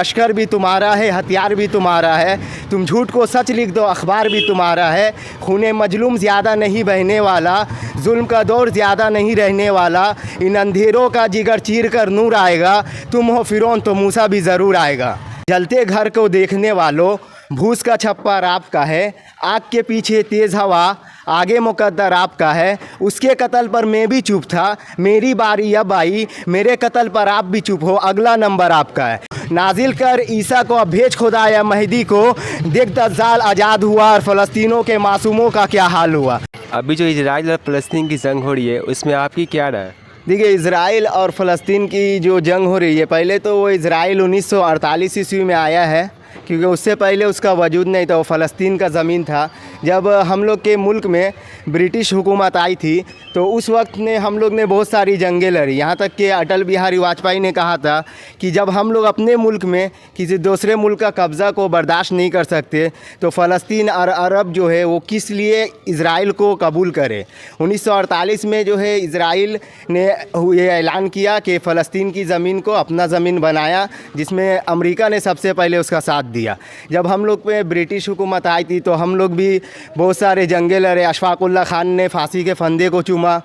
लश्कर भी तुम्हारा है, हथियार भी तुम्हारा है। तुम झूठ को सच लिख दो, अखबार भी तुम्हारा है। खूने मजलूम ज़्यादा नहीं बहने वाला, जुल्म का दौर ज़्यादा नहीं रहने वाला। इन अंधेरों का जिगर चीर कर नूर आएगा। तुम हो फिरौन तो मूसा भी ज़रूर आएगा। जलते घर को देखने वालों, भूस का छप्पर आपका है। आग के पीछे तेज़ हवा, आगे मुकद्दर आपका है। उसके कत्ल पर मैं भी चुप था, मेरी बारी अब आई। मेरे कत्ल पर आप भी चुप हो, अगला नंबर आपका है। नाजिल कर ईसा को, अब भेज खुदा या मेहदी को। देख दज्जाल आज़ाद हुआ और फ़लस्तीनों के मासूमों का क्या हाल हुआ। अभी जो इजराइल और फ़लस्तीन की जंग हो रही है उसमें आपकी क्या राय है? देखिए, इज़राइल और फ़लस्तीन की जो जंग हो रही है, पहले तो वो इज़राइल 1948 ईस्वी में आया है, क्योंकि उससे पहले उसका वजूद नहीं था। वो फ़लस्तीन का ज़मीन था। जब हम लोग के मुल्क में ब्रिटिश हुकूमत आई थी तो उस वक्त ने हम लोग ने बहुत सारी जंगें लड़ी। यहाँ तक कि अटल बिहारी वाजपेयी ने कहा था कि जब हम लोग अपने मुल्क में किसी दूसरे मुल्क का कब्ज़ा को बर्दाश्त नहीं कर सकते तो फ़लस्तीन और अरब जो है वो किस लिए इज़राइल को कबूल करे। 1948 में जो है इज़राइल ने ये ऐलान किया कि फ़लस्तीन की ज़मीन को अपना ज़मीन बनाया, जिसमें अमेरिका ने सबसे पहले उसका साथ दिया। जब हम लोग पे ब्रिटिश हुकूमत आई थी तो हम लोग भी बहुत सारे जंगे लड़े। अशफाकुल्ला खान ने फांसी के फंदे को चूमा,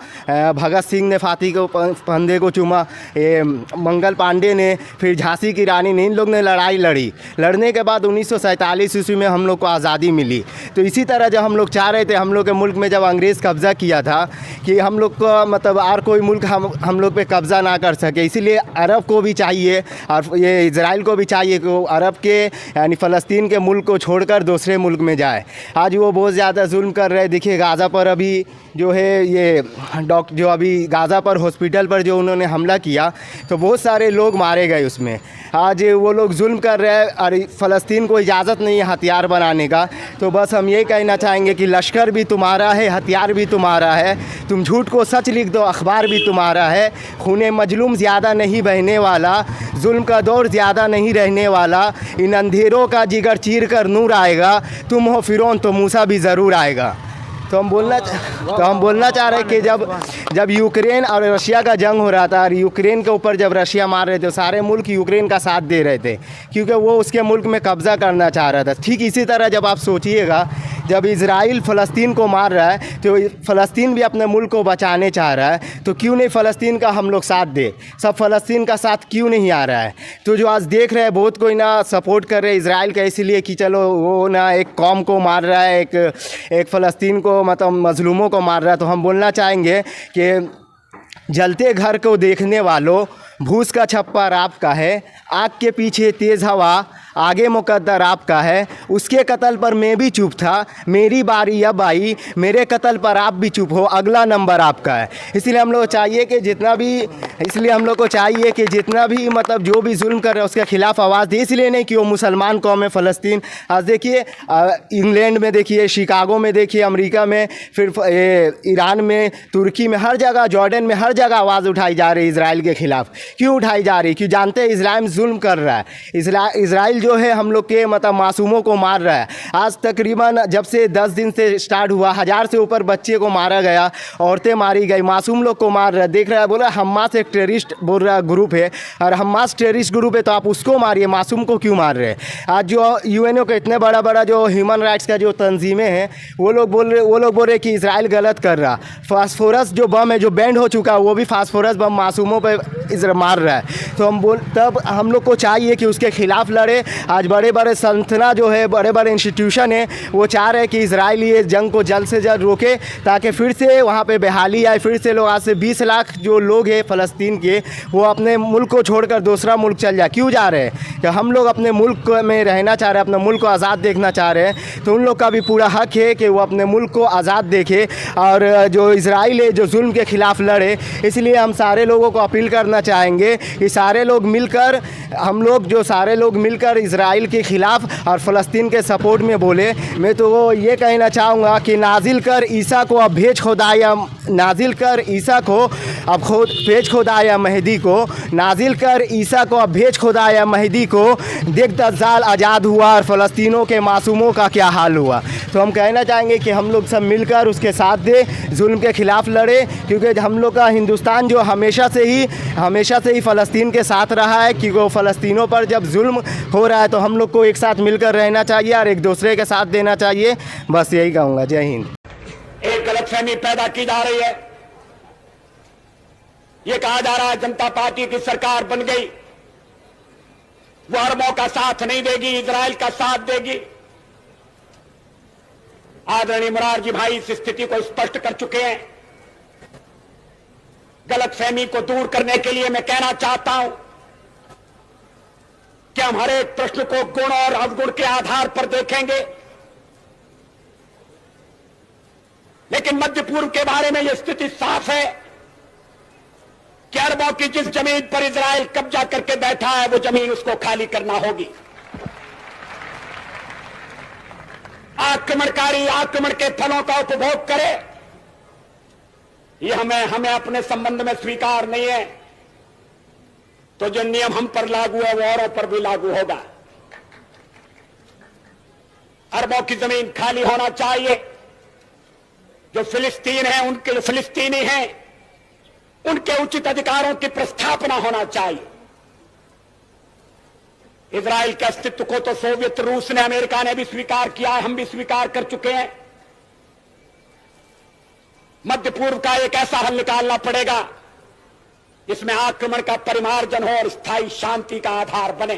भगत सिंह ने फांसी के फंदे को चूमा, मंगल पांडे ने, फिर झांसी की रानी ने, इन लोग ने लड़ाई लड़ी। लड़ने के बाद 1947 ईस्वी में हम लोग को आज़ादी मिली। तो इसी तरह जब हम लोग चाह रहे थे, हम लोग के मुल्क में जब अंग्रेज़ कब्ज़ा किया था कि हम लोग को मतलब और कोई मुल्क हम लोग पे कब्ज़ा ना कर सके, इसीलिए अरब को भी चाहिए और ये इज़राइल को भी चाहिए कि वो अरब के यानी फ़लस्तीन के मुल्क को छोड़कर दूसरे मुल्क में जाए। आज वो बहुत ज़्यादा जुल्म कर रहे हैं। देखिए, गाज़ा पर अभी जो है ये जो अभी गाज़ा पर हॉस्पिटल पर जो उन्होंने हमला किया तो बहुत सारे लोग मारे गए उसमें। आज वो लोग जुल्म कर रहे हैं और फ़लस्तीन को इजाज़त नहीं है हथियार बनाने का। तो बस हम ये कहना चाहेंगे कि लश्कर भी तुम्हारा है, हथियार भी तुम्हारा है। तुम झूठ को सच लिख दो, अखबार भी तुम्हारा है। खूने मजलूम ज़्यादा नहीं बहने वाला, जुल्म का दौर ज़्यादा नहीं रहने वाला। इन अंधेरों का जिगर चीर कर नूर आएगा। तुम हो फिरौन तो मूसा भी ज़रूर आएगा। तो हम बोलना चाह रहे हैं कि जब यूक्रेन और रशिया का जंग हो रहा था और यूक्रेन के ऊपर जब रशिया मार रहे थे, सारे मुल्क यूक्रेन का साथ दे रहे थे क्योंकि वो उसके मुल्क में कब्ज़ा करना चाह रहा था। ठीक इसी तरह जब आप सोचिएगा, जब इज़राइल फ़लस्तीन को मार रहा है तो फ़लस्तीन भी अपने मुल्क को बचाने चाह रहा है, तो क्यों नहीं फ़लस्तीन का हम लोग साथ दे। सब फ़लस्तीन का साथ क्यों नहीं आ रहा है। तो जो आज देख रहे हैं बहुत कोई ना सपोर्ट कर रहे हैं इज़राइल का, इसलिए कि चलो वो ना एक कौम को मार रहा है, एक फ़लस्तीन को मतलब मजलूमों को मार रहा है। तो हम बोलना चाहेंगे कि जलते घर को देखने वालों, भूस का छप्पर आपका है। आग के पीछे तेज़ हवा, आगे मुकद्दर आपका है। उसके कत्ल पर मैं भी चुप था, मेरी बारी अब आई। मेरे कत्ल पर आप भी चुप हो, अगला नंबर आपका है। इसलिए हम लोग को चाहिए कि जितना भी मतलब जो भी जुल्म कर रहे हैं उसके ख़िलाफ़ आवाज़ दे। इसलिए नहीं कि वो मुसलमान कौम है फ़लस्तीन। आज देखिए इंग्लैंड में देखिए, शिकागो में देखिए, अमेरिका में, फिर ईरान में, तुर्की में, हर जगह, जॉर्डन में, हर जगह आवाज़ उठाई जा रही है इज़राइल के ख़िलाफ़। क्यों उठाई जा रही? क्यों जानते हैं इस्लाम जुल्म कर रहा है। इज़राइल जो है हम लोग के मतलब मासूमों को मार रहा है। आज तकरीबन जब से 10 दिन से स्टार्ट हुआ, 1000 से ऊपर बच्चे को मारा गया, औरतें मारी गई, मासूम लोग को मार रहा है। देख रहा है, बोला हमास एक टेररिस्ट बोल रहा ग्रुप है और हमास टेररिस्ट ग्रुप है तो आप उसको मारिए, मासूम को क्यों मार रहे हैं। आज जो यूएनओ के इतने बड़ा जो ह्यूमन राइट्स का जो तंजीमें हैं वो लोग बोल रहे कि इज़राइल गलत कर रहा। फास्फोरस जो बम है जो बैंड हो चुका है, वो भी फास्फोरस बम मासूमों पर मार रहा है। तो तब हम लोग को चाहिए कि उसके ख़िलाफ़ लड़े। आज बड़े बड़े संस्था जो है, बड़े बड़े इंस्टीट्यूशन है, वो चाह रहे हैं कि इजराइल ये जंग को जल्द से जल्द रोके ताकि फिर से वहाँ पे बहाली आए। फिर से लोग, आज से 20 लाख जो लोग हैं फ़लस्तीन के, वो अपने मुल्क को छोड़कर दूसरा मुल्क चल जाए। क्यों जा रहे हैं? कि हम लोग अपने मुल्क में रहना चाह रहे हैं, अपने मुल्क को आज़ाद देखना चाह रहे हैं। तो उन लोग का भी पूरा हक है कि वो अपने मुल्क को आज़ाद देखे और जो इजराइल है जो जुल्म के ख़िलाफ़ लड़े। इसलिए हम सारे लोगों को अपील करना चाहेंगे कि सारे लोग मिलकर इजराइल के ख़िलाफ़ और फ़लस्तीन के सपोर्ट में बोले। मैं तो वो ये कहना चाहूँगा कि नाजिल कर ईसा को, अब भेज खुदा या नाजिल कर ईसा को, अब भेज खुदा या मेहदी को। नाजिल कर ईसा को, अब भेज खुदा या मेहदी को देख 10 साल आज़ाद हुआ और फ़लस्तीनों के मासूमों का क्या हाल हुआ। तो हम कहना चाहेंगे कि हम लोग सब मिलकर उसके साथ दें, जुल्म के ख़िलाफ़ लड़े, क्योंकि हम लोग का हिंदुस्तान जो हमेशा से ही फ़लस्तीन के साथ रहा है, क्योंकि वो फ़लस्तीनों पर जब जुल्म हो रहा है तो हम लोग को एक साथ मिलकर रहना चाहिए और एक दूसरे के साथ देना चाहिए। बस यही कहूँगा। जय हिंद। एक गलतफहमी पैदा की जा रही है। ये कहा जा रहा है जनता पार्टी की सरकार बन गई, वो अरबों का साथ नहीं देगी, इजराइल का साथ देगी। आदरणीय मुरारजी भाई इस स्थिति को स्पष्ट कर चुके हैं। गलतफहमी को दूर करने के लिए मैं कहना चाहता हूं कि हम हर एक प्रश्न को गुण और अवगुण के आधार पर देखेंगे, लेकिन मध्य पूर्व के बारे में यह स्थिति साफ है कि अरबों की जिस जमीन पर इजराइल कब्जा करके बैठा है वो जमीन उसको खाली करना होगी। आक्रमणकारी आक्रमण के फलों का उपभोग करे, ये हमें अपने संबंध में स्वीकार नहीं है। तो जो नियम हम पर लागू है वो औरों पर भी लागू होगा। अरबों की जमीन खाली होना चाहिए। जो फिलिस्तीन है, उनके फिलिस्तीनी हैं, उनके उचित अधिकारों की प्रस्थापना होना चाहिए। इजराइल के अस्तित्व को तो सोवियत रूस ने, अमेरिका ने भी स्वीकार किया है, हम भी स्वीकार कर चुके हैं। मध्य पूर्व का एक ऐसा हल निकालना पड़ेगा जिसमें आक्रमण का परिमार्जन हो और स्थायी शांति का आधार बने।